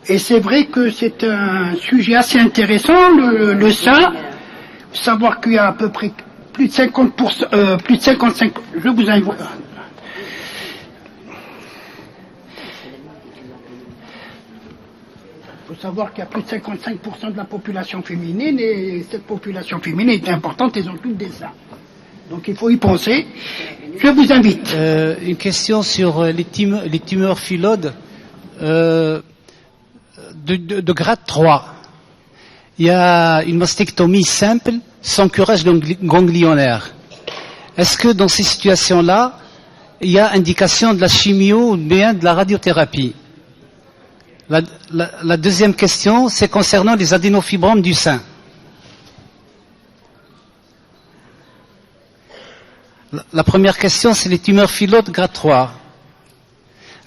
Et c'est vrai que c'est un sujet assez intéressant, le sein. Savoir qu'il y a à peu près plus de 50%, plus de 55%, je vous invite. Il faut savoir qu'il y a plus de 55% de la population féminine, et cette population féminine est importante, ils ont toutes des seins. Donc il faut y penser. Je vous invite. Une question sur les tumeurs phyllodes de grade 3. Il y a une mastectomie simple sans curage ganglionnaire. Est-ce que dans ces situations-là, il y a indication de la chimio ou bien de la radiothérapie? La deuxième question, c'est concernant les adénofibromes du sein. La première question, c'est les tumeurs phyllodes grade 3.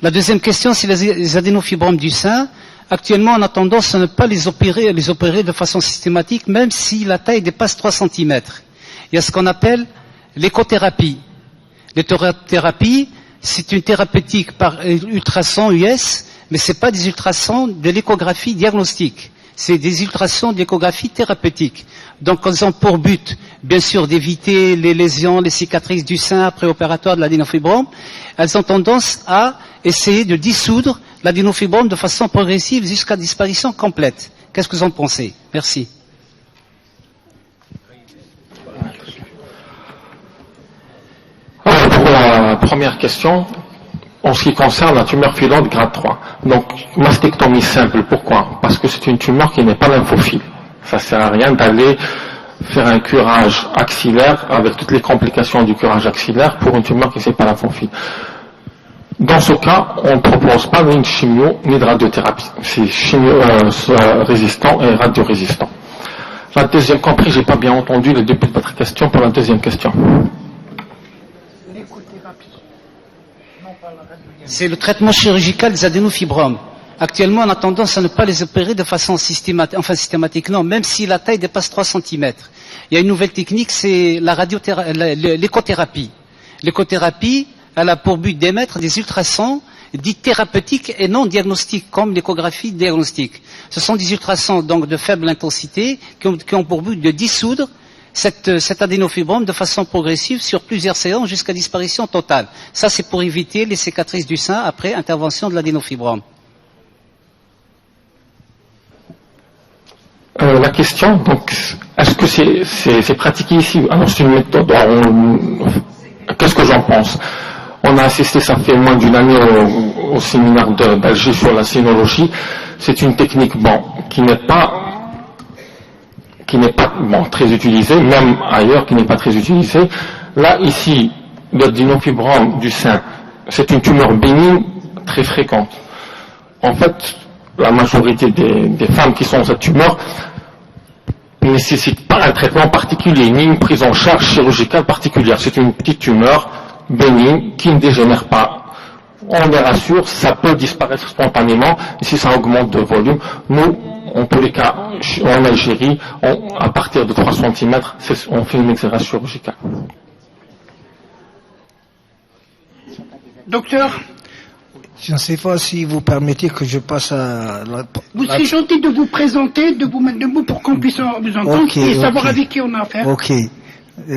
La deuxième question, c'est les adénofibromes du sein. Actuellement, on a tendance à ne pas les opérer de façon systématique, même si la taille dépasse 3 cm. Il y a ce qu'on appelle l'échothérapie. L'échothérapie, c'est une thérapeutique par ultrasons US, mais ce n'est pas des ultrasons de l'échographie diagnostique. C'est des ultrasons d'échographie thérapeutique. Donc, elles ont pour but, bien sûr, d'éviter les lésions, les cicatrices du sein préopératoire de l'adénofibrome. Elles ont tendance à essayer de dissoudre l'adénofibrome de façon progressive jusqu'à disparition complète. Qu'est-ce que vous en pensez? Merci. Pour la première question, en ce qui concerne la tumeur phylloide grade 3. Donc, mastectomie simple, pourquoi? Parce que c'est une tumeur qui n'est pas lymphophile. Ça ne sert à rien d'aller faire un curage axillaire avec toutes les complications du curage axillaire pour une tumeur qui n'est pas lymphophile. Dans ce cas, on ne propose pas ni de chimio ni de radiothérapie. C'est chimio résistant et radiorésistant. La deuxième compris, j'ai pas bien entendu le début de votre question pour la deuxième question. C'est le traitement chirurgical des adénofibromes. Actuellement, on a tendance à ne pas les opérer de façon systématique, non, même si la taille dépasse 3 cm. Il y a une nouvelle technique, c'est l'échothérapie. L'échothérapie, elle a pour but d'émettre des ultrasons dits thérapeutiques et non diagnostiques, comme l'échographie diagnostique. Ce sont des ultrasons donc de faible intensité qui ont pour but de dissoudre cet adénofibrome de façon progressive sur plusieurs séances jusqu'à disparition totale. Ça, c'est pour éviter les cicatrices du sein après intervention de l'adénofibrome. La question, donc, est-ce que c'est pratiqué ici? Alors, c'est une méthode. Qu'est-ce que j'en pense? On a assisté, ça fait moins d'une année, au séminaire d'Alger sur la cynologie. C'est une technique, qui n'est pas très utilisée, même ailleurs qui n'est pas très utilisée. Là, ici, l'adénofibrome du sein, c'est une tumeur bénigne très fréquente. En fait, la majorité des femmes qui sont cette tumeur ne nécessitent pas un traitement particulier, ni une prise en charge chirurgicale particulière. C'est une petite tumeur bénigne qui ne dégénère pas. On les rassure, ça peut disparaître spontanément, et si ça augmente de volume, nous, en tous les cas, en Algérie, à partir de 3 cm, on fait une exération chirurgicale. Docteur, je ne sais pas si vous permettez que je passe à vous serez gentil de vous présenter, de vous mettre debout pour qu'on puisse vous entendre et savoir avec qui on a affaire. Ok.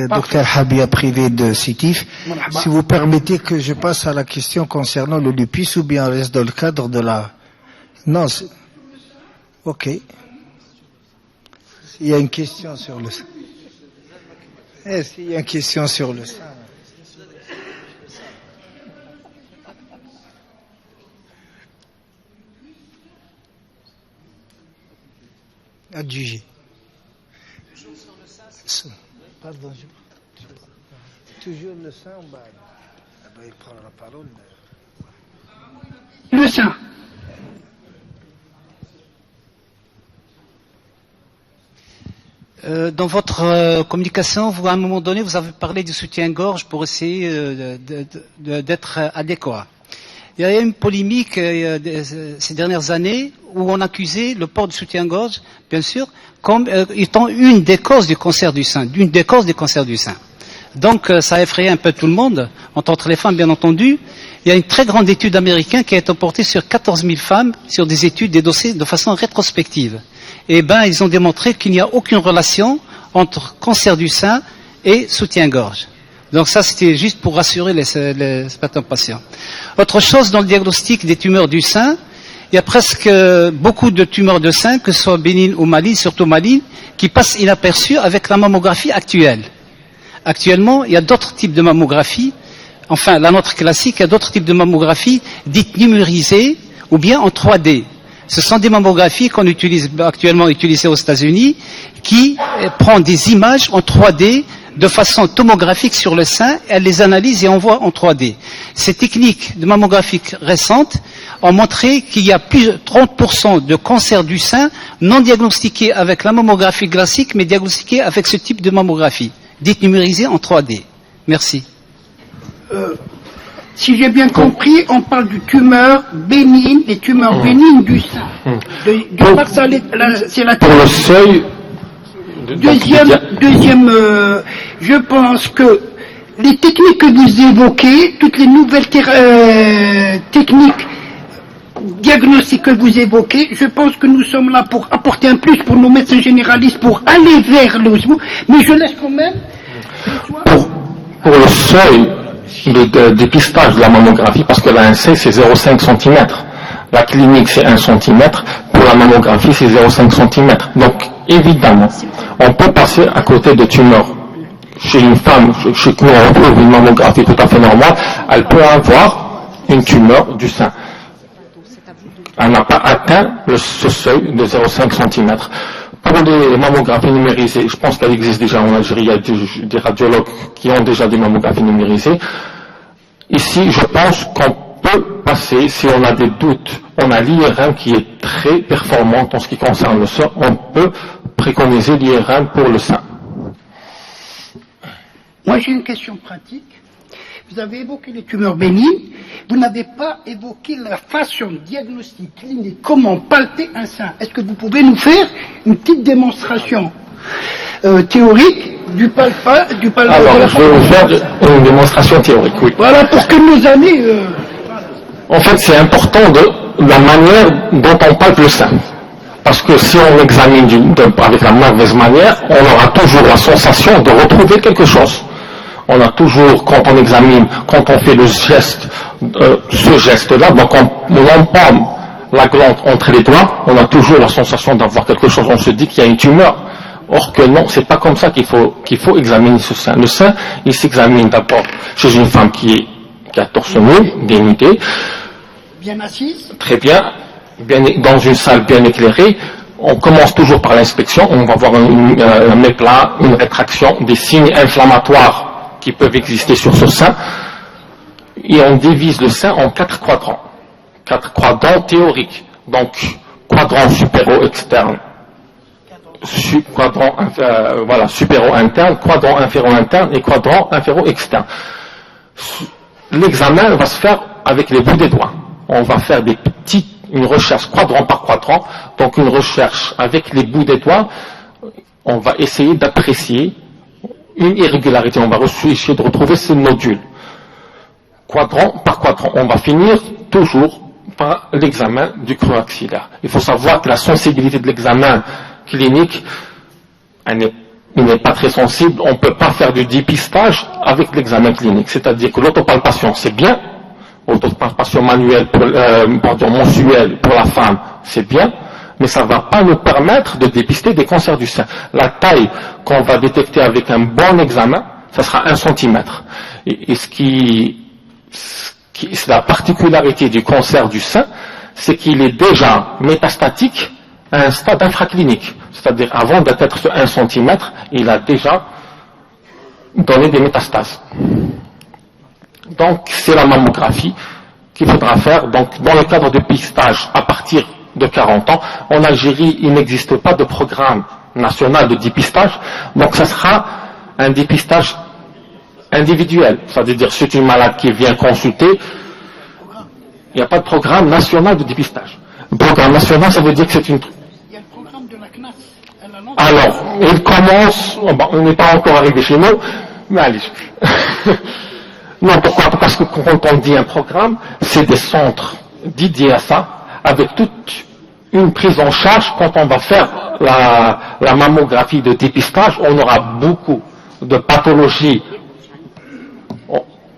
Docteur Habia, privé de Sétif. Si vous permettez que je passe à la question concernant le lupus, ou bien reste dans le cadre de la... Non, ok. Il y a une question sur le... Est-ce qu'il y a une question sur le... Adjugé. Pardon, toujours le sein, il prend la parole. Le sein. Dans votre communication, à un moment donné, vous avez parlé du soutien-gorge pour essayer d'être adéquat. Il y a eu une polémique ces dernières années où on accusait le port du soutien-gorge, bien sûr, comme étant une des causes du cancer du sein, d'une des causes du cancer du sein. Donc ça a effrayé un peu tout le monde, entre autres les femmes bien entendu. Il y a une très grande étude américaine qui a été portée sur 14 000 femmes, sur des études, des dossiers de façon rétrospective. Et ben ils ont démontré qu'il n'y a aucune relation entre cancer du sein et soutien-gorge. Donc ça, c'était juste pour rassurer les patients. Autre chose, dans le diagnostic des tumeurs du sein, il y a presque beaucoup de tumeurs de sein, que ce soit bénignes ou malignes, surtout malignes, qui passent inaperçues avec la mammographie actuelle. Actuellement, il y a d'autres types de mammographie, enfin la nôtre classique, il y a d'autres types de mammographie dites numérisées ou bien en 3D. Ce sont des mammographies qu'on utilise actuellement utilisées aux États-Unis, qui prend des images en 3D de façon tomographique sur le sein, elle les analyse et envoie en 3D. Ces techniques de mammographie récentes ont montré qu'il y a plus de 30% de cancer du sein non diagnostiqués avec la mammographie classique, mais diagnostiqués avec ce type de mammographie, dite numérisée en 3D. Merci. Si j'ai bien compris, on parle de tumeurs bénignes, les tumeurs bénignes du sein. C'est la pour le seuil. Deuxième, je pense que les techniques que vous évoquez, toutes les nouvelles techniques diagnostiques que vous évoquez, je pense que nous sommes là pour apporter un plus pour nos médecins généralistes, pour aller vers l'osmo, mais je laisse quand même... Pour le seuil de dépistage de la mammographie, parce que l'ANC c'est 0,5 cm, la clinique c'est 1 cm, pour la mammographie c'est 0,5 cm. Donc évidemment, on peut passer à côté de tumeurs. Chez une femme, chez qui on retrouve une mammographie tout à fait normale, elle peut avoir une tumeur du sein. Elle n'a pas atteint ce seuil de 0,5 cm. Pour les mammographies numérisées, je pense qu'elle existe déjà en Algérie, il y a des radiologues qui ont déjà des mammographies numérisées. Ici, je pense qu'on peut passer, si on a des doutes, on a l'IRM qui est très performante en ce qui concerne le sein, on peut préconiser l'IRM pour le sein. Moi j'ai une question pratique. Vous avez évoqué les tumeurs bénignes, vous n'avez pas évoqué la façon diagnostique clinique, comment palper un sein. Est-ce que vous pouvez nous faire une petite démonstration théorique du palpage Alors, je vais vous faire une démonstration théorique, oui. Voilà, pour que nos amis... En fait, c'est important de la manière dont on palpe le sein. Parce que si on examine avec la mauvaise manière, on aura toujours la sensation de retrouver quelque chose. On a toujours, quand on examine, quand on fait le geste, ce geste-là, donc on empalme la glande entre les doigts, on a toujours la sensation d'avoir quelque chose. On se dit qu'il y a une tumeur. Or que non, c'est pas comme ça qu'il faut examiner ce sein. Le sein, il s'examine d'abord chez une femme qui a torse nu, dénudée. Bien assise. Très bien. Dans une salle bien éclairée. On commence toujours par l'inspection. On va voir un méplat, une rétraction, des signes inflammatoires qui peuvent exister sur ce sein, et on divise le sein en 4 quadrants. 4 quadrants théoriques. Donc, quadrant supéro-externe, quadrant supéro-interne, quadrant inféro-interne et quadrant inféro-externe. L'examen va se faire avec les bouts des doigts. On va faire une recherche quadrant par quadrant, donc une recherche avec les bouts des doigts. On va essayer d'apprécier une irrégularité, on va essayer de retrouver ces nodules. Quadrant par quadrant. On va finir toujours par l'examen du creux axillaire. Il faut savoir que la sensibilité de l'examen clinique, il n'est pas très sensible. On ne peut pas faire du dépistage avec l'examen clinique. C'est-à-dire que l'autopalpation, c'est bien. L'autopalpation manuelle, mensuelle pour la femme, c'est bien. Mais ça ne va pas nous permettre de dépister des cancers du sein. La taille qu'on va détecter avec un bon examen, ça sera 1 cm. Et c'est la particularité du cancer du sein, c'est qu'il est déjà métastatique à un stade infraclinique. C'est-à-dire, avant d'être sur 1 cm, il a déjà donné des métastases. Donc, c'est la mammographie qu'il faudra faire. Donc, dans le cadre de dépistage, à partir de 40 ans. En Algérie, il n'existe pas de programme national de dépistage, donc ça sera un dépistage individuel. C'est-à-dire, c'est une malade qui vient consulter, il n'y a pas de programme national de dépistage. Le programme national, ça veut dire que c'est une... Il y a le programme de la CNAS. Alors, il commence, on n'est pas encore arrivé chez nous, معليش. Non, pourquoi? Parce que quand on dit un programme, c'est des centres dédiés à ça, avec toute une prise en charge. Quand on va faire la mammographie de dépistage, on aura beaucoup de pathologies.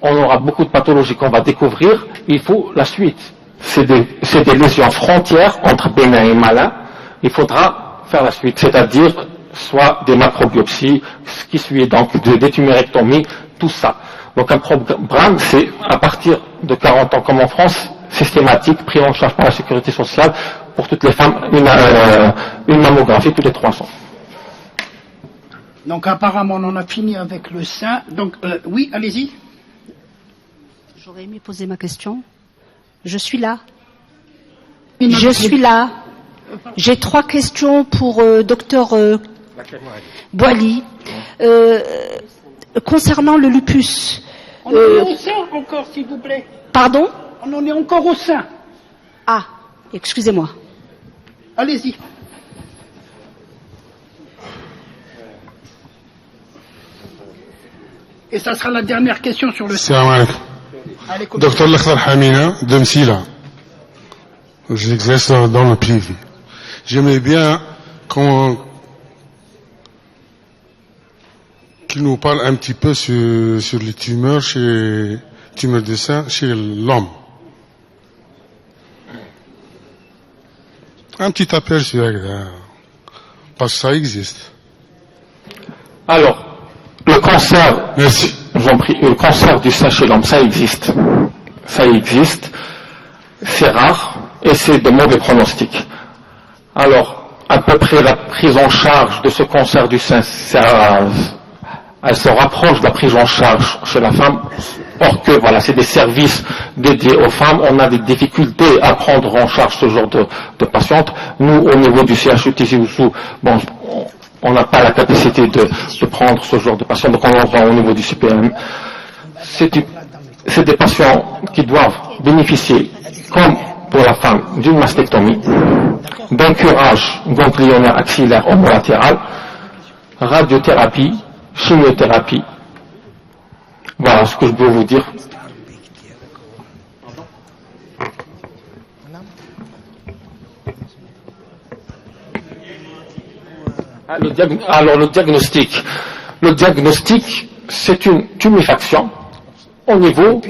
On aura beaucoup de pathologies qu'on va découvrir. Il faut la suite. C'est des lésions frontières entre bénin et malin. Il faudra faire la suite, c'est-à-dire soit des macrobiopsies, ce qui suit donc des tumérectomies, tout ça. Donc un programme, c'est à partir de 40 ans, comme en France, systématique, pris en charge par la sécurité sociale pour toutes les femmes, une mammographie tous les 3 ans. Donc apparemment on en a fini avec le sein. Donc oui, allez-y. J'aurais aimé poser ma question. Je suis là. Je suis là. J'ai 3 questions pour docteur Boily. Concernant le lupus. On en est au sein encore, s'il vous plaît. Pardon? On en est encore au sein. Ah, excusez-moi. Allez-y. Et ça sera la dernière question sur le sein. Salam alaikum. Allez, Docteur Lakhtar Hamina de Msila. J'exerce dans le privé. J'aimerais bien qu'il nous parle un petit peu sur les tumeurs de sein chez l'homme. Un petit aperçu, parce que ça existe. Alors, le cancer, Merci. j'en prie, le cancer du sein chez l'homme, ça existe. Ça existe. C'est rare et c'est de mauvais pronostics. Alors, à peu près la prise en charge de ce cancer du sein, elle se rapproche de la prise en charge chez la femme. Or que, voilà, c'est des services dédiés aux femmes. On a des difficultés à prendre en charge ce genre de patientes. Nous, au niveau du CHU Tizi Ouzou, bon, on n'a pas la capacité de prendre ce genre de patients, donc on envoie au niveau du CPM. C'est des patients qui doivent bénéficier, comme pour la femme, d'une mastectomie, d'un curage ganglionnaire axillaire homolatéral, radiothérapie, chimiothérapie. Voilà ce que je peux vous dire. Alors le diagnostic. Le diagnostic, c'est une tuméfaction au niveau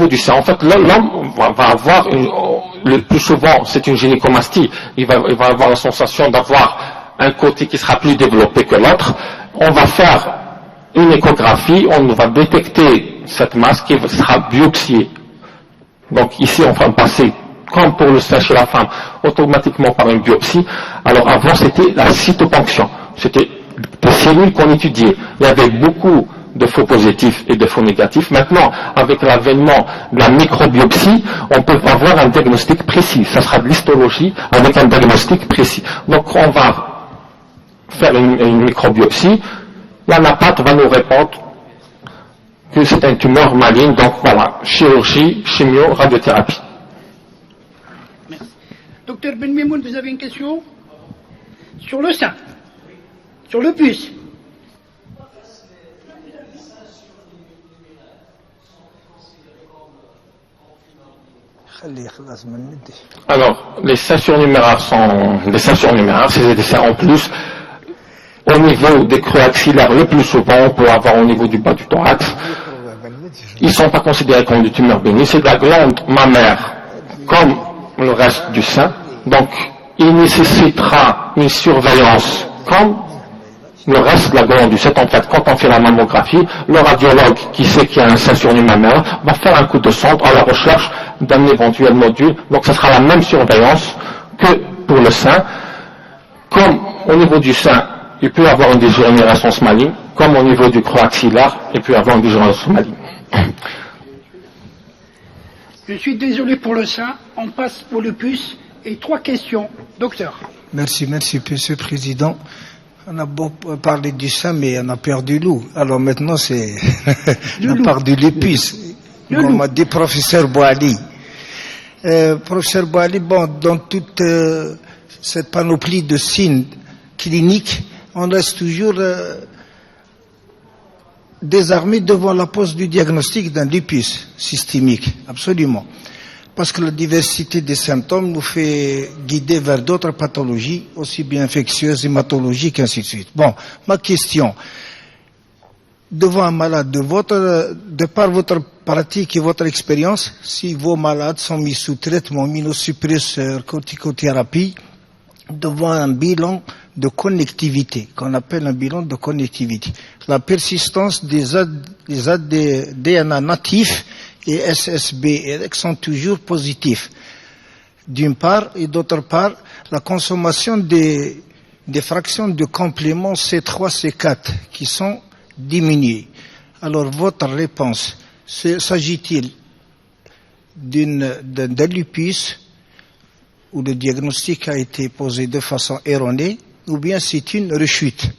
du sein. En fait, l'homme va avoir, le plus souvent, c'est une gynécomastie. Il va avoir la sensation d'avoir un côté qui sera plus développé que l'autre. On va faire une échographie, on va détecter cette masse qui sera biopsiée. Donc ici, on va passer, comme pour le sein chez la femme, automatiquement par une biopsie. Alors avant, c'était la cytoponction. C'était des cellules qu'on étudiait. Il y avait beaucoup de faux positifs et de faux négatifs. Maintenant, avec l'avènement de la microbiopsie, on peut avoir un diagnostic précis. Ça sera de l'histologie avec un diagnostic précis. Donc on va faire une microbiopsie. La NAPAT va nous répondre que c'est une tumeur maligne. Donc voilà, chirurgie, chimio, radiothérapie. Merci. Docteur Benmemoun, vous avez une question? Sur le sein, sur le pus. Alors, les seins surnuméraires sont des seins surnuméraires, c'est des seins en plus. Au niveau des creux axillaires, le plus souvent, on peut avoir au niveau du bas du thorax. Ils ne sont pas considérés comme des tumeurs bénignes, c'est de la glande mammaire, comme le reste du sein. Donc, il nécessitera une surveillance comme le reste de la glande du sein. En fait, quand on fait la mammographie, le radiologue qui sait qu'il y a un sein surnuméraire va faire un coup de sonde à la recherche d'un éventuel nodule. Donc, ce sera la même surveillance que pour le sein. Comme au niveau du sein, il peut y avoir une dégénérescence maligne, comme au niveau du creux axillaire, il peut y avoir une dégénérescence maligne. Je suis désolé pour le sein. On passe au lupus. Et 3 questions. Docteur. Merci, Monsieur le Président. On a beaucoup parlé du sein, mais on a perdu loup. Alors maintenant, on parle du lupus. Comme m'a dit professeur Boily. Professeur Boily, bon, dans toute cette panoplie de signes cliniques, on reste toujours désarmé devant la pose du diagnostic d'un lupus systémique, absolument. Parce que la diversité des symptômes nous fait guider vers d'autres pathologies, aussi bien infectieuses, hématologiques, ainsi de suite. Bon, ma question, devant un malade, de par votre pratique et votre expérience, si vos malades sont mis sous traitement immunosuppresseur, corticothérapie, devant un bilan de connectivité, qu'on appelle un bilan de connectivité, la persistance des DNA natifs et SSB sont toujours positifs, d'une part, et d'autre part, la consommation des fractions de compléments C3, C4 qui sont diminuées. Alors, votre réponse, s'agit-il d'un lupus où le diagnostic a été posé de façon erronée, ou bien c'est une rechute?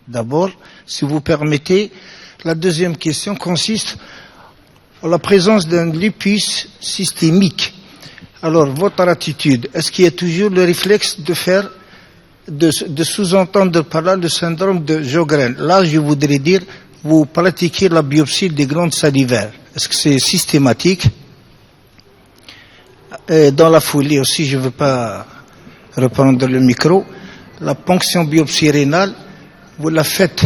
D'abord, si vous permettez, la deuxième question consiste en la présence d'un lupus systémique. Alors, votre attitude, est-ce qu'il y a toujours le réflexe de sous-entendre par là le syndrome de Sjögren? Là, je voudrais dire, vous pratiquez la biopsie des glandes salivaires. Est-ce que c'est systématique? Dans la foulée aussi, je ne veux pas reprendre le micro, la ponction biopsie rénale, vous la faites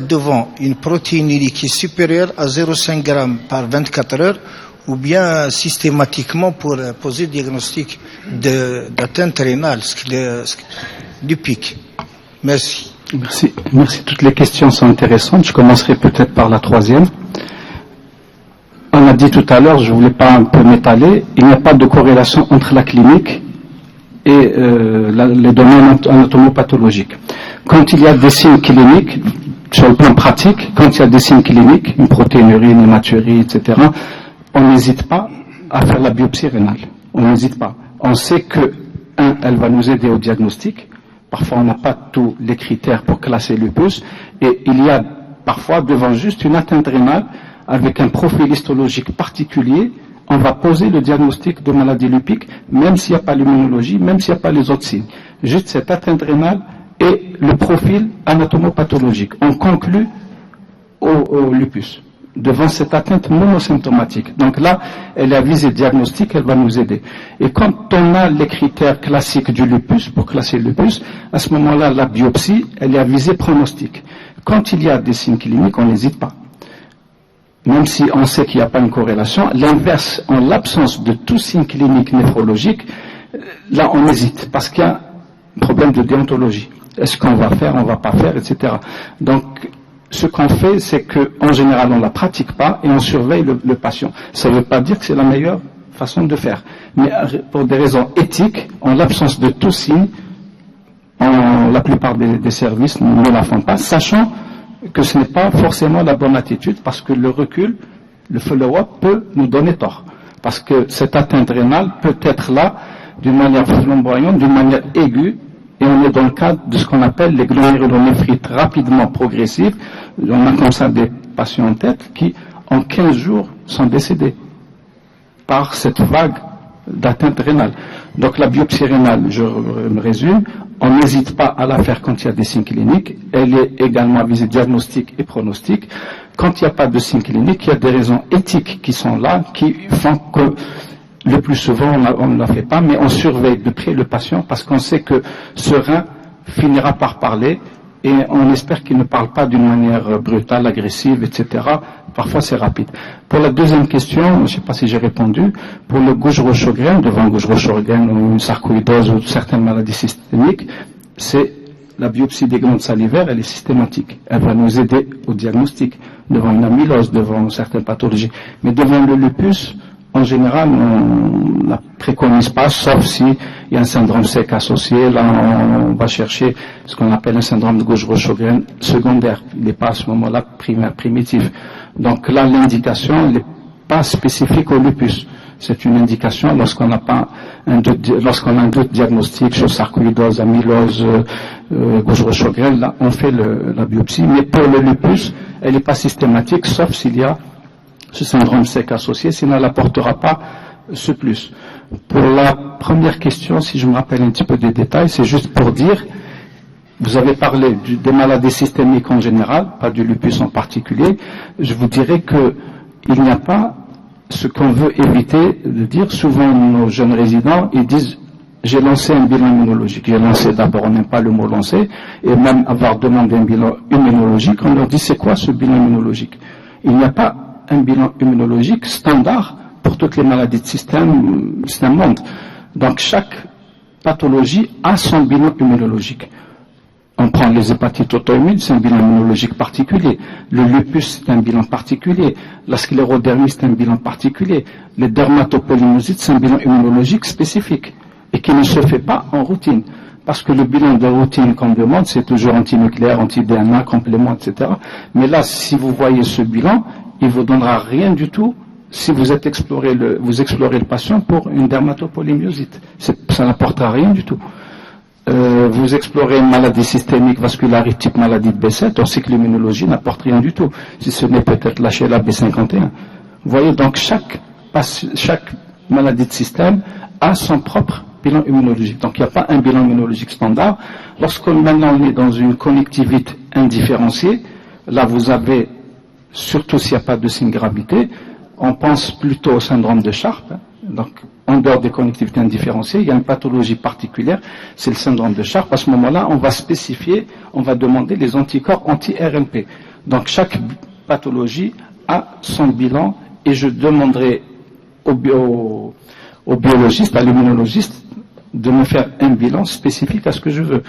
devant une protéinurie qui est supérieure à 0,5 g par 24 heures, ou bien systématiquement pour poser le diagnostic d'atteinte rénale, du pic. Merci. Merci. Toutes les questions sont intéressantes. Je commencerai peut-être par la troisième. On a dit tout à l'heure, je ne voulais pas un peu m'étaler, il n'y a pas de corrélation entre la clinique et les domaines anatomopathologiques. Quand il y a des signes cliniques, sur le plan pratique, quand il y a des signes cliniques, une protéinurie, une hématurie, etc., on n'hésite pas à faire la biopsie rénale. On n'hésite pas. On sait que, elle va nous aider au diagnostic. Parfois, on n'a pas tous les critères pour classer le lupus. Et il y a parfois, devant juste une atteinte rénale, avec un profil histologique particulier, on va poser le diagnostic de maladie lupique, même s'il n'y a pas l'immunologie, même s'il n'y a pas les autres signes. Juste cette atteinte rénale et le profil anatomopathologique. On conclut au lupus, devant cette atteinte monosymptomatique. Donc là, elle est à visée diagnostique, elle va nous aider. Et quand on a les critères classiques du lupus, pour classer le lupus, à ce moment-là, la biopsie, elle est à visée pronostique. Quand il y a des signes cliniques, on n'hésite pas. Même si on sait qu'il n'y a pas une corrélation, l'inverse, en l'absence de tout signe clinique néphrologique, là on hésite, parce qu'il y a un problème de déontologie. Est-ce qu'on va faire, on ne va pas faire, etc. Donc, ce qu'on fait, c'est qu'en général, on ne la pratique pas et on surveille le patient. Ça ne veut pas dire que c'est la meilleure façon de faire. Mais pour des raisons éthiques, en l'absence de tout signe, la plupart des services ne la font pas, sachant que ce n'est pas forcément la bonne attitude, parce que le recul, le follow-up peut nous donner tort. Parce que cette atteinte rénale peut être là d'une manière flamboyante, d'une manière aiguë, et on est dans le cadre de ce qu'on appelle les glomérulonéphrite rapidement progressives. On a comme ça des patients en tête qui, en 15 jours, sont décédés par cette vague d'atteinte rénale. Donc la biopsie rénale, je me résume, on n'hésite pas à la faire quand il y a des signes cliniques. Elle est également à visée diagnostique et pronostique. Quand il n'y a pas de signes cliniques, il y a des raisons éthiques qui sont là, qui font que le plus souvent on ne la fait pas, mais on surveille de près le patient parce qu'on sait que ce rein finira par parler et on espère qu'il ne parle pas d'une manière brutale, agressive, etc. Parfois c'est rapide. Pour la deuxième question, je ne sais pas si j'ai répondu, pour le Gujereau-Sjögren, devant Gujereau-Sjögren ou une sarcoïdose ou certaines maladies systémiques, c'est la biopsie des glandes salivaires, elle est systématique. Elle va nous aider au diagnostic, devant une amylose, devant certaines pathologies. Mais devant le lupus, en général, on ne la préconise pas, sauf s'il y a un syndrome sec associé. Là, on va chercher ce qu'on appelle un syndrome de Gujereau-Sjögren secondaire. Il n'est pas à ce moment-là primitif. Donc là, l'indication n'est pas spécifique au lupus. C'est une indication lorsqu'on n'a pas lorsqu'on a un doute diagnostique sur sarcoïdose, amylose, Gujereau-Sjögren, là, on fait la biopsie. Mais pour le lupus, elle n'est pas systématique, sauf s'il y a ce syndrome sec associé, sinon elle n'apportera pas ce plus. Pour la première question, si je me rappelle un petit peu des détails, c'est juste pour dire, Vous avez parlé des maladies systémiques en général, pas du lupus en particulier. Je vous dirais que il n'y a pas ce qu'on veut éviter de dire. Souvent, nos jeunes résidents, ils disent j'ai lancé un bilan immunologique. J'ai lancé d'abord, on n'aime pas le mot lancer, et même avoir demandé un bilan immunologique, on leur dit c'est quoi ce bilan immunologique? Il n'y a pas un bilan immunologique standard pour toutes les maladies de système monde. Donc chaque pathologie a son bilan immunologique. On prend les hépatites auto-immunes, c'est un bilan immunologique particulier. Le lupus, c'est un bilan particulier. La sclérodermie, c'est un bilan particulier. Les dermatopolymyosites, c'est un bilan immunologique spécifique et qui ne se fait pas en routine. Parce que le bilan de routine qu'on demande, c'est toujours antinucléaire, anti-DNA, complément, etc. Mais là, si vous voyez ce bilan, il ne vous donnera rien du tout si vous explorez le patient pour une dermatopolymyosite. Ça n'apportera rien du tout. Vous explorez une maladie systémique vasculaire type maladie de B7, on sait que l'immunologie n'apporte rien du tout, si ce n'est peut-être la B51. Vous voyez, donc chaque maladie de système a son propre bilan immunologique. Donc il n'y a pas un bilan immunologique standard. Lorsque maintenant on est dans une connectivité indifférenciée, là vous avez, surtout s'il n'y a pas de signe de gravité, on pense plutôt au syndrome de Sharp. Donc, en dehors des connectivités indifférenciées, il y a une pathologie particulière, c'est le syndrome de Sharp. À ce moment-là, on va spécifier, on va demander les anticorps anti-RNP. Donc, chaque pathologie a son bilan et je demanderai au biologiste, à l'immunologiste, de me faire un bilan spécifique à ce que je veux.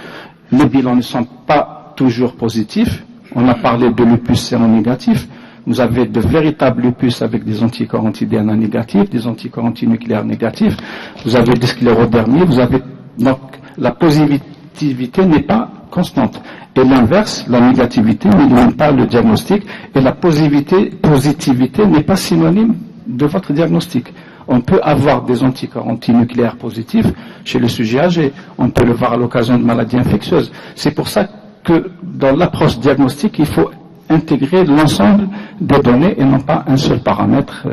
Les bilans ne sont pas toujours positifs. On a parlé de lupus séronégatif. Vous avez de véritables lupus avec des anticorps anti-DNA négatifs, des anticorps antinucléaires négatifs. Vous avez des sclérodermies. Donc, la positivité n'est pas constante. Et l'inverse, la négativité n'élimine pas le diagnostic. Et la positivité n'est pas synonyme de votre diagnostic. On peut avoir des anticorps antinucléaires positifs chez le sujet âgé. On peut le voir à l'occasion de maladies infectieuses. C'est pour ça que dans l'approche diagnostique, il faut intégrer l'ensemble des données et non pas un seul paramètre.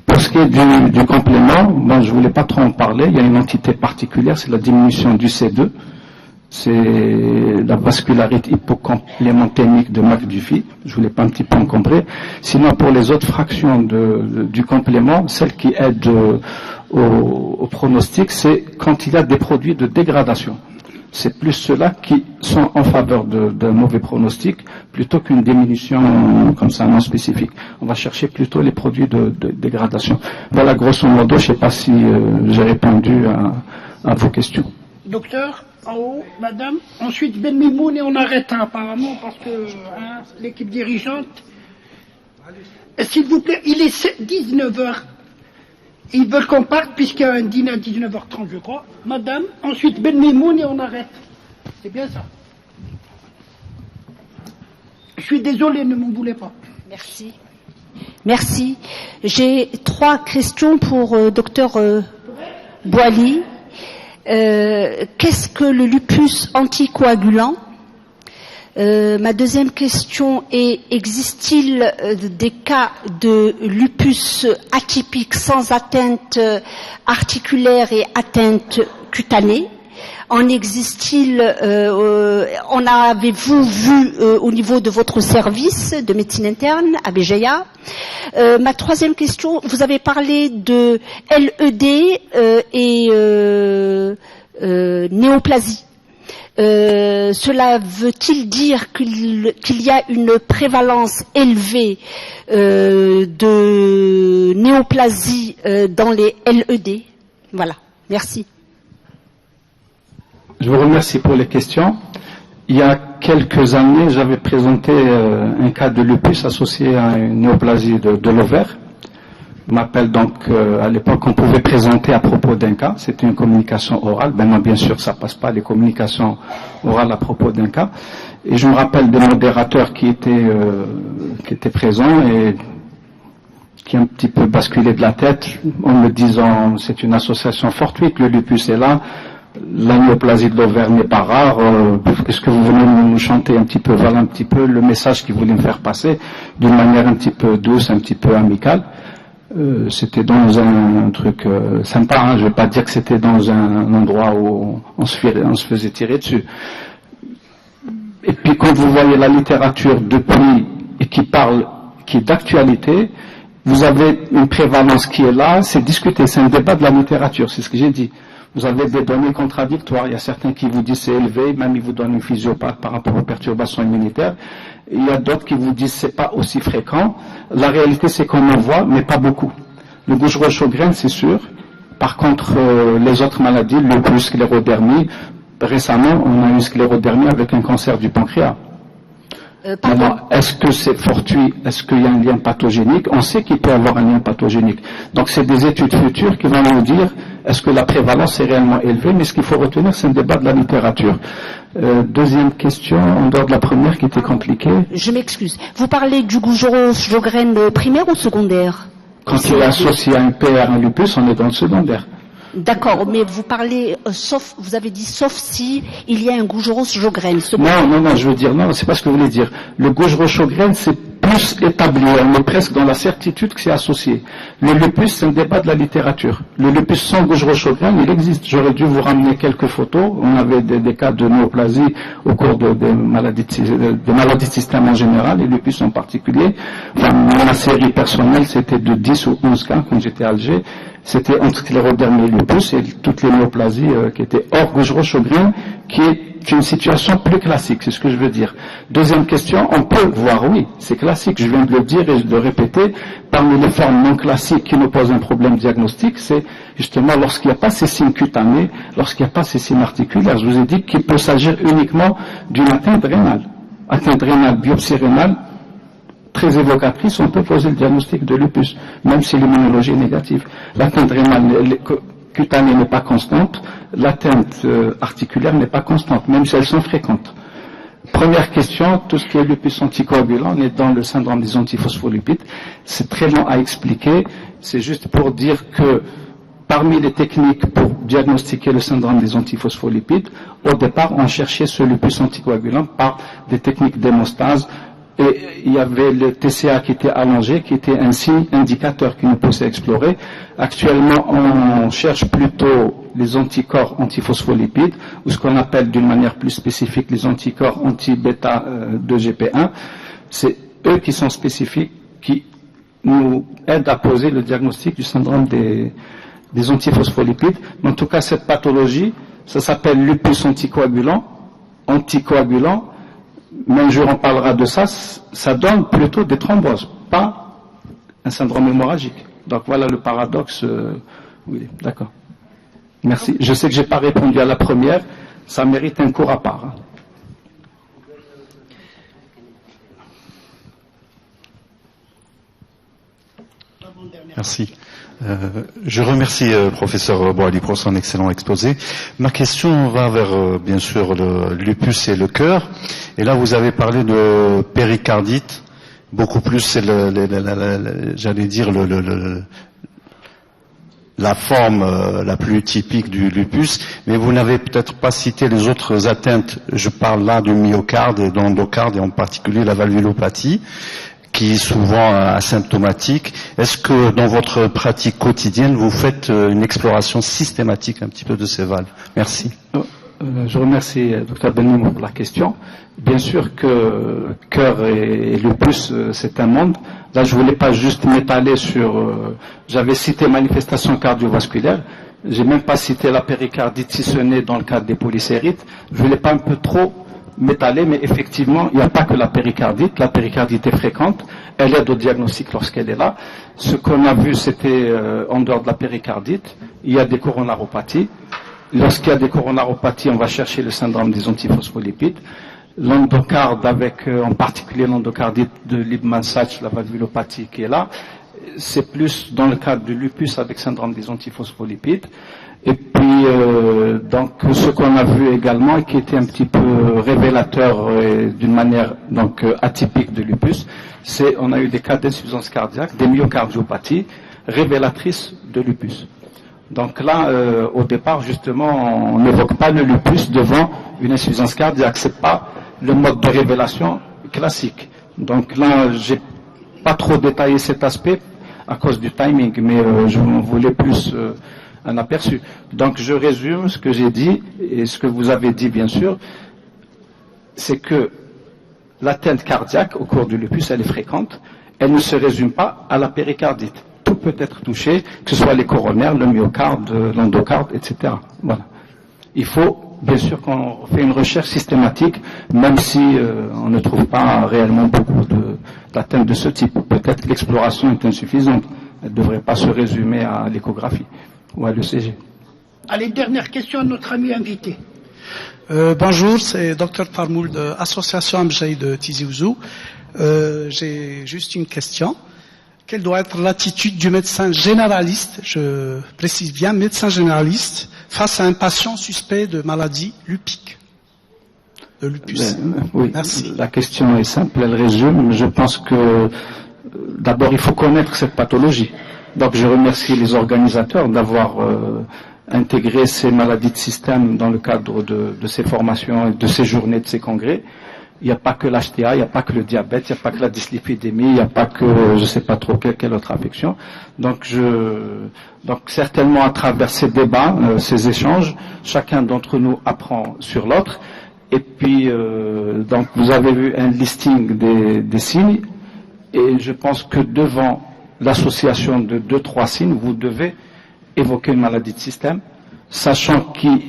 Pour ce qui est du complément, je ne voulais pas trop en parler, il y a une entité particulière, c'est la diminution du C2, c'est la vascularité hypocomplémentémique de McDuffie, je ne voulais pas un petit peu encombrer. Sinon, pour les autres fractions du complément, celles qui aident au pronostic, c'est quand il y a des produits de dégradation. C'est plus ceux-là qui sont en faveur d'un mauvais pronostic plutôt qu'une diminution comme ça non spécifique. On va chercher plutôt les produits de dégradation. Voilà, grosso modo, je ne sais pas si j'ai répondu à vos questions. Docteur, en haut, madame. Ensuite, Ben Mimoun et on arrête apparemment parce que l'équipe dirigeante. S'il vous plaît, il est 19h. Ils veulent qu'on parte puisqu'il y a un dîner à 19h30, je crois. Madame, ensuite Ben Mimoun et on arrête. C'est bien ça. Je suis désolé, ne m'en voulez pas. Merci. Merci. J'ai 3 questions pour docteur Boily. Qu'est-ce que le lupus anticoagulant? Ma deuxième question est, existe-t-il des cas de lupus atypique sans atteinte articulaire et atteinte cutanée? En existe-t-il, en avez-vous vu au niveau de votre service de médecine interne à Béjaïa? Ma troisième question, vous avez parlé de LED et néoplasie. Cela veut-il dire qu'il y a une prévalence élevée de néoplasie dans les LED? Voilà, merci. Je vous remercie pour les questions. Il y a quelques années, j'avais présenté un cas de lupus associé à une néoplasie de l'ovaire. Je m'appelle donc, à l'époque, on pouvait présenter à propos d'un cas. C'était une communication orale. Maintenant, bien sûr, ça passe pas les communications orales à propos d'un cas. Et je me rappelle des modérateurs qui étaient présents et qui un petit peu basculé de la tête en me disant c'est une association fortuite, le lupus est là, la néoplasie de l'ovaire n'est pas rare, est-ce que vous venez nous chanter un petit peu, voilà un petit peu le message qu'ils voulaient me faire passer d'une manière un petit peu douce, un petit peu amicale. C'était dans un truc sympa, hein, je ne vais pas dire que c'était dans un endroit où on se faisait tirer dessus. puis quand vous voyez la littérature depuis et qui est d'actualité, vous avez une prévalence qui est là, c'est discuté, c'est un débat de la littérature, c'est ce que j'ai dit. Vous avez des données contradictoires, il y a certains qui vous disent c'est élevé, même ils vous donnent une physiopathe par rapport aux perturbations immunitaires, il y a d'autres qui vous disent c'est pas aussi fréquent. La réalité c'est qu'on en voit, mais pas beaucoup. Le Gougerot-Sjogren, c'est sûr. Par contre, les autres maladies, le lupus, sclérodermie, récemment on a eu une sclérodermie avec un cancer du pancréas. Maintenant, est-ce que c'est fortuit? Est-ce qu'il y a un lien pathogénique? On sait qu'il peut y avoir un lien pathogénique. Donc c'est des études futures qui vont nous dire est-ce que la prévalence est réellement élevée, mais ce qu'il faut retenir, c'est un débat de la littérature. Deuxième question, en dehors de la première qui était compliquée. Je m'excuse. Vous parlez du Gougerot-Sjogren primaire ou secondaire? Quand il est associé à un PR, un lupus, on est dans le secondaire. D'accord, mais vous parlez, vous avez dit sauf si il y a un Gougerot-Sjogren. Non, je veux dire, non, c'est pas ce que vous voulez dire. Le Gougerot-Sjogren, c'est plus établi, on est presque dans la certitude que c'est associé. Le lupus, c'est un débat de la littérature. Le lupus sans Gougerot-Sjogren, il existe. J'aurais dû vous ramener quelques photos. On avait des cas de néoplasie au cours des maladies de système en général, et lupus en particulier. Enfin, ma série personnelle, c'était de 10 ou 11 cas quand j'étais à Alger. C'était entre sclérodermie et lupus et toutes les néoplasies qui étaient hors Gougerot-Sjogren, qui est une situation plus classique, c'est ce que je veux dire. Deuxième question, on peut voir, oui, c'est classique, je viens de le dire et de le répéter, parmi les formes non classiques qui nous posent un problème diagnostique, c'est justement lorsqu'il n'y a pas ces signes cutanés, lorsqu'il n'y a pas ces signes articulaires. Je vous ai dit qu'il peut s'agir uniquement d'une atteinte rénale. Atteinte rénale, biopsie rénale, très évocatrice, on peut poser le diagnostic de lupus, même si l'immunologie est négative. L'atteinte rénale cutanée n'est pas constante, l'atteinte articulaire n'est pas constante, même si elles sont fréquentes. Première question, tout ce qui est lupus anticoagulant, on est dans le syndrome des antiphospholipides. C'est très long à expliquer, c'est juste pour dire que parmi les techniques pour diagnostiquer le syndrome des antiphospholipides, au départ, on cherchait ce lupus anticoagulant par des techniques d'hémostase. Et il y avait le TCA qui était allongé, qui était un signe indicateur qui nous poussait à explorer. Actuellement, on cherche plutôt les anticorps antiphospholipides, ou ce qu'on appelle d'une manière plus spécifique les anticorps anti-bêta 2GP1. C'est eux qui sont spécifiques, qui nous aident à poser le diagnostic du syndrome des antiphospholipides. Mais en tout cas, cette pathologie, ça s'appelle lupus anticoagulant, mais un jour on parlera de ça, ça donne plutôt des thromboses, pas un syndrome hémorragique. Donc voilà le paradoxe. Oui, d'accord. Merci. Je sais que je n'ai pas répondu à la première, ça mérite un cours à part. Merci. Je remercie professeur Bouali pour son excellent exposé. Ma question va vers bien sûr le lupus et le cœur. Et là vous avez parlé de péricardite, beaucoup plus c'est j'allais dire la forme la plus typique du lupus, mais vous n'avez peut-être pas cité les autres atteintes. Je parle là du myocarde et de l'endocarde et en particulier la valvulopathie, qui est souvent asymptomatique. Est-ce que dans votre pratique quotidienne, vous faites une exploration systématique un petit peu de ces valves? Merci. Je remercie Dr Benimour pour la question. Bien sûr que cœur et lupus, c'est un monde. Là, je voulais pas juste m'étaler sur... j'avais cité manifestation cardiovasculaire. J'ai même pas cité la péricardite, si ce n'est dans le cadre des polycérites. Je voulais pas un peu trop m'étaler, mais effectivement, il n'y a pas que la péricardite est fréquente, elle aide au diagnostic lorsqu'elle est là. Ce qu'on a vu, c'était en dehors de la péricardite, il y a des coronaropathies. Lorsqu'il y a des coronaropathies, on va chercher le syndrome des antiphospholipides. L'endocarde, avec en particulier l'endocardite de Liebman-Sachs, la valvulopathie qui est là, c'est plus dans le cadre du lupus avec syndrome des antiphospholipides. Et puis, donc, ce qu'on a vu également et qui était un petit peu révélateur d'une manière donc atypique de lupus, c'est on a eu des cas d'insuffisance cardiaque, des myocardiopathies révélatrices de lupus. Donc là, au départ, justement, on n'évoque pas le lupus devant une insuffisance cardiaque. C'est pas le mode de révélation classique. Donc là, j'ai pas trop détaillé cet aspect à cause du timing, mais je voulais plus un aperçu. Donc je résume ce que j'ai dit et ce que vous avez dit bien sûr, c'est que l'atteinte cardiaque au cours du lupus, elle est fréquente. Elle ne se résume pas à la péricardite. Tout peut être touché, que ce soit les coronaires, le myocarde, l'endocarde, etc. Voilà. Il faut, bien sûr, qu'on fait une recherche systématique, même si on ne trouve pas réellement beaucoup d'atteintes de ce type. Peut-être l'exploration est insuffisante. Elle ne devrait pas se résumer à l'échographie ou à l'ECG. Allez, dernière question à notre ami invité. Bonjour, c'est Dr Tarmoul de l'association Amjay de Tizi Ouzou. J'ai juste une question. Quelle doit être l'attitude du médecin généraliste, je précise bien médecin généraliste, face à un patient suspect de maladie lupique, de lupus? Oui, merci. La question est simple, elle résume. Je pense que d'abord il faut connaître cette pathologie. Donc je remercie les organisateurs d'avoir intégré ces maladies de système dans le cadre de ces formations, de ces journées, de ces congrès. Il n'y a pas que l'HTA, il n'y a pas que le diabète, il n'y a pas que la dyslipidémie, il n'y a pas que je ne sais pas trop quelle autre affection. Donc certainement à travers ces débats, ces échanges, chacun d'entre nous apprend sur l'autre. Et puis donc vous avez vu un listing des signes, et je pense que devant l'association de 2-3 signes, vous devez évoquer une maladie de système, sachant qu'il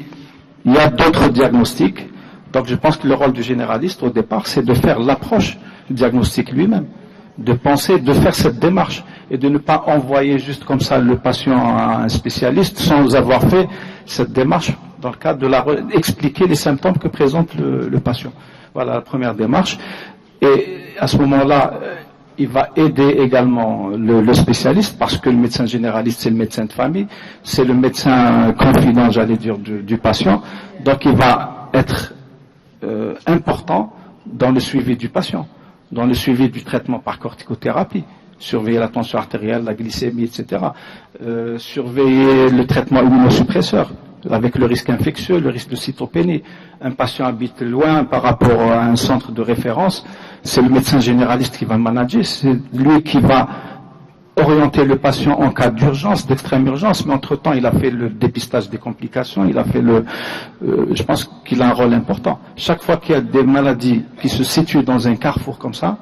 y a d'autres diagnostics. Donc je pense que le rôle du généraliste au départ, c'est de faire l'approche du diagnostic lui-même, de penser, de faire cette démarche et de ne pas envoyer juste comme ça le patient à un spécialiste sans avoir fait cette démarche dans le cadre de expliquer les symptômes que présente le patient. Voilà la première démarche. Et à ce moment-là, il va aider également le spécialiste, parce que le médecin généraliste, c'est le médecin de famille, c'est le médecin confident, j'allais dire, du patient. Donc il va être important dans le suivi du patient, dans le suivi du traitement par corticothérapie, surveiller la tension artérielle, la glycémie, etc. Surveiller le traitement immunosuppresseur, avec le risque infectieux, le risque de cytopénie. Un patient habite loin par rapport à un centre de référence, c'est le médecin généraliste qui va manager, c'est lui qui va orienter le patient en cas d'urgence, d'extrême urgence, mais entre-temps, il a fait le dépistage des complications, il a fait je pense qu'il a un rôle important. Chaque fois qu'il y a des maladies qui se situent dans un carrefour comme ça,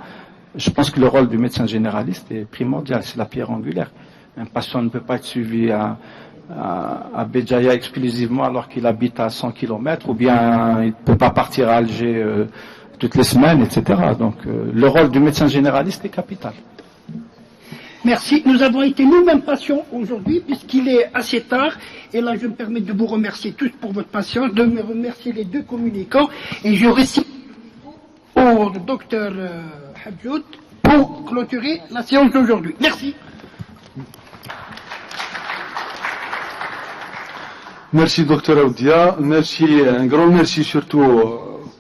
je pense que le rôle du médecin généraliste est primordial, c'est la pierre angulaire. Un patient ne peut pas être suivi à Béjaïa exclusivement alors qu'il habite à 100 km, ou bien il ne peut pas partir à Alger toutes les semaines, etc. Donc le rôle du médecin généraliste est capital. Merci. Nous avons été nous-mêmes patients aujourd'hui, puisqu'il est assez tard. Et là, je me permets de vous remercier tous pour votre patience, de me remercier les deux communicants. Et je récite au docteur Hadjoud pour clôturer la séance d'aujourd'hui. Merci. Merci docteur Aoudia, un grand merci surtout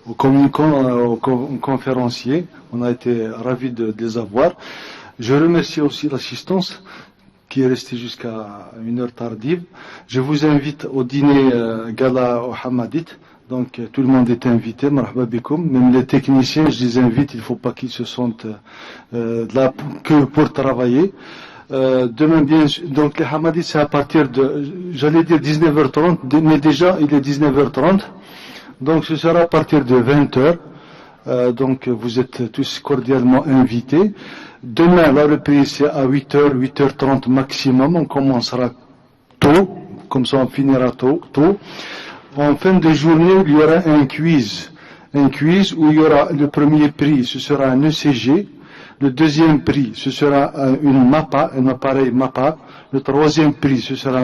aux communicants, aux conférenciers. On a été ravis de les avoir. Je remercie aussi l'assistance qui est restée jusqu'à une heure tardive. Je vous invite au dîner gala au Hamadit. Donc tout le monde est invité, marhaba bikoum. Même les techniciens, je les invite, il ne faut pas qu'ils se sentent là que pour travailler. Demain bien, donc les Hamadit c'est à partir de, j'allais dire 19h30, mais déjà il est 19h30. Donc ce sera à partir de 20h. Donc vous êtes tous cordialement invités. Demain, la reprise c'est à 8h, 8h30 maximum. On commencera tôt, comme ça on finira tôt. En fin de journée, il y aura un quiz où il y aura le premier prix, ce sera un ECG. Le deuxième prix, ce sera une MAPA, un appareil MAPA. Le troisième prix, ce sera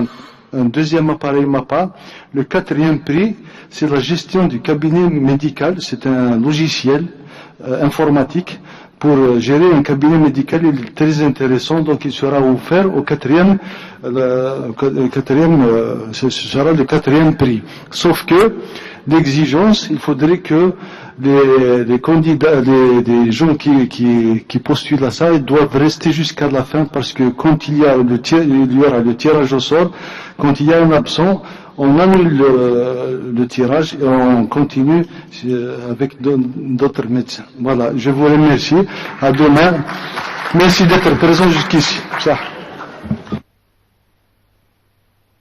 un deuxième appareil MAPA. Le quatrième prix, c'est la gestion du cabinet médical. C'est un logiciel informatique pour gérer un cabinet médical. Il est très intéressant, donc il sera offert au quatrième, ce sera le quatrième prix. Sauf que l'exigence, il faudrait que les candidats, les gens qui postulent à ça, ils doivent rester jusqu'à la fin, parce que quand il y aura le tirage au sort, quand il y a un absent, on annule le tirage et on continue avec d'autres médecins. Voilà, je vous remercie. À demain. Merci d'être présent jusqu'ici. Ça.